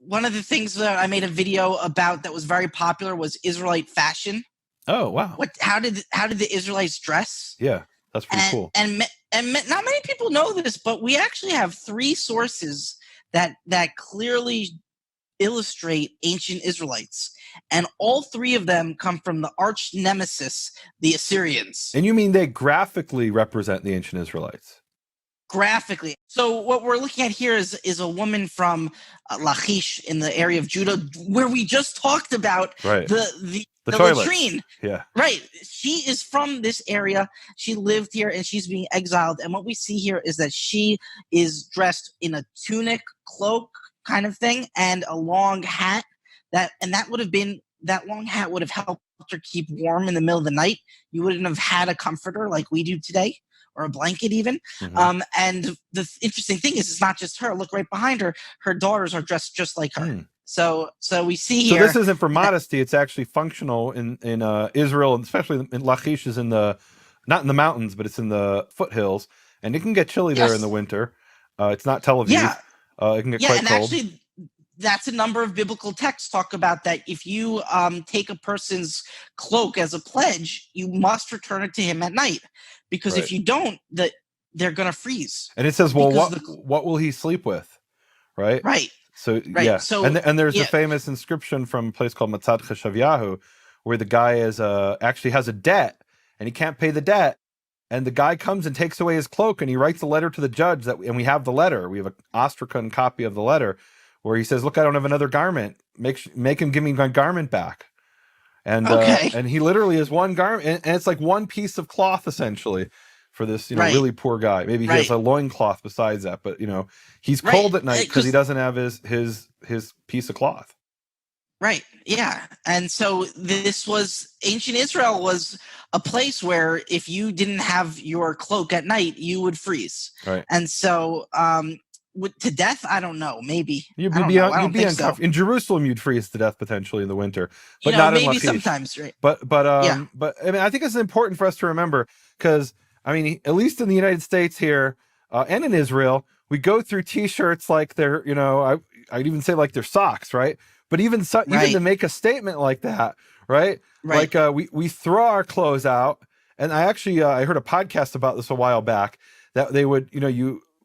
one of the things that I made a video about that was very popular was Israelite fashion. Oh, wow. How did the Israelites dress? Yeah, that's pretty cool. And not many people know this, but we actually have 3 sources that clearly illustrate ancient Israelites, and all 3 of them come from the arch nemesis, the Assyrians. And you mean they graphically represent the ancient Israelites? Graphically. So what we're looking at here is a woman from Lachish in the area of Judah, where we just talked about the latrine. Yeah. Right. She is from this area. She lived here and she's being exiled. And what we see here is that she is dressed in a tunic, cloak kind of thing, and a long hat. That long hat would have helped her keep warm in the middle of the night. You wouldn't have had a comforter like we do today, or a blanket even. Mm-hmm. And the interesting thing is, it's not just her. Look right behind her. Her daughters are dressed just like her. So we see here. So this isn't for modesty. It's actually functional in Israel, and especially in Lachish is not in the mountains, but it's in the foothills. And it can get chilly there in the winter. It's not Tel Aviv. Yeah. It can get quite cold. Actually, that's a number of biblical texts talk about that. If you take a person's cloak as a pledge, you must return it to him at night, because if you don't, they're going to freeze. And it says, well, what will he sleep with? Right. Right. So yeah. So and there's a famous inscription from a place called Matzad Cheshavyahu, where the guy actually has a debt and he can't pay the debt. And the guy comes and takes away his cloak, and he writes a letter to the judge and we have the letter. We have an Astrakhan copy of the letter where he says, "Look, I don't have another garment. Make him give me my garment back." And and he literally is one garment, and it's like one piece of cloth essentially for this really poor guy. Maybe he has a loincloth besides that, but he's cold at night because he doesn't have his piece of cloth. Right. Yeah. And so ancient Israel was a place where if you didn't have your cloak at night, you would freeze. Right. And so to death, I don't know. Maybe you'd be uncomfortable. In Jerusalem, you'd freeze to death potentially in the winter, but not in Lachish. Sometimes, right? But I mean, I think it's important for us to remember, because I mean, at least in the United States here and in Israel, we go through T-shirts like they're I'd even say like they're socks, right? But even to make a statement like that, right? Like we throw our clothes out, and I actually I heard a podcast about this a while back, that they would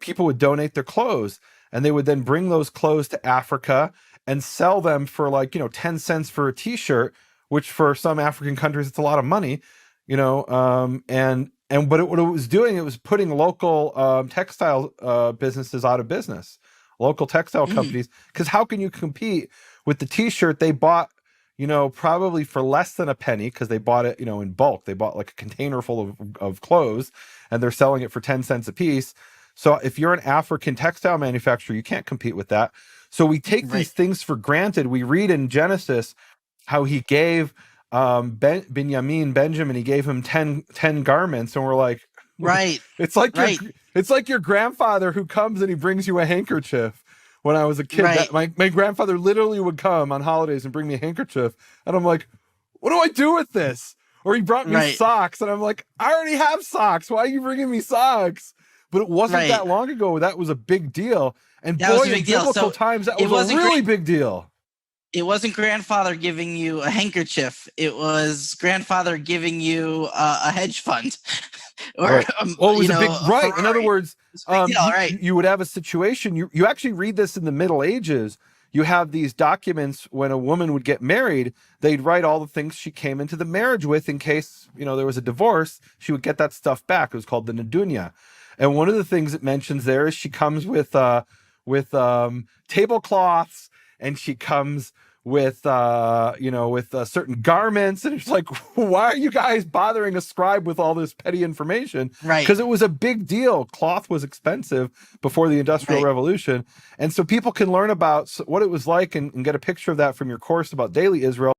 people would donate their clothes, and they would then bring those clothes to Africa and sell them for 10 cents for a T-shirt, which for some African countries it's a lot of money, but what it was doing, it was putting local textile businesses out of business, local textile companies, because how can you compete with the T-shirt they bought, probably for less than a penny, because they bought it, in bulk. They bought like a container full of clothes, and they're selling it for 10 cents a piece. So if you're an African textile manufacturer, you can't compete with that. So we take these things for granted. We read in Genesis how he gave Benjamin, he gave him 10 garments, and we're like, it's like your grandfather who comes and he brings you a handkerchief. When I was a kid, my grandfather literally would come on holidays and bring me a handkerchief, and I'm like, what do I do with this? Or he brought me socks, and I'm like, I already have socks. Why are you bringing me socks? But it wasn't that long ago that was a big deal. And boy, in biblical times, that was a really big deal. It wasn't grandfather giving you a handkerchief. It was grandfather giving you a hedge fund. Or, it was a big, right. In other words, you would have a situation, you actually read this in the Middle Ages. You have these documents when a woman would get married, they'd write all the things she came into the marriage with in case, there was a divorce, she would get that stuff back. It was called the Nedunya. And one of the things it mentions there is she comes with tablecloths, and she comes with certain garments, and it's like, why are you guys bothering a scribe with all this petty information? Because it was a big deal. Cloth was expensive before the Industrial Revolution, and so people can learn about what it was like and get a picture of that from your course about daily Israel.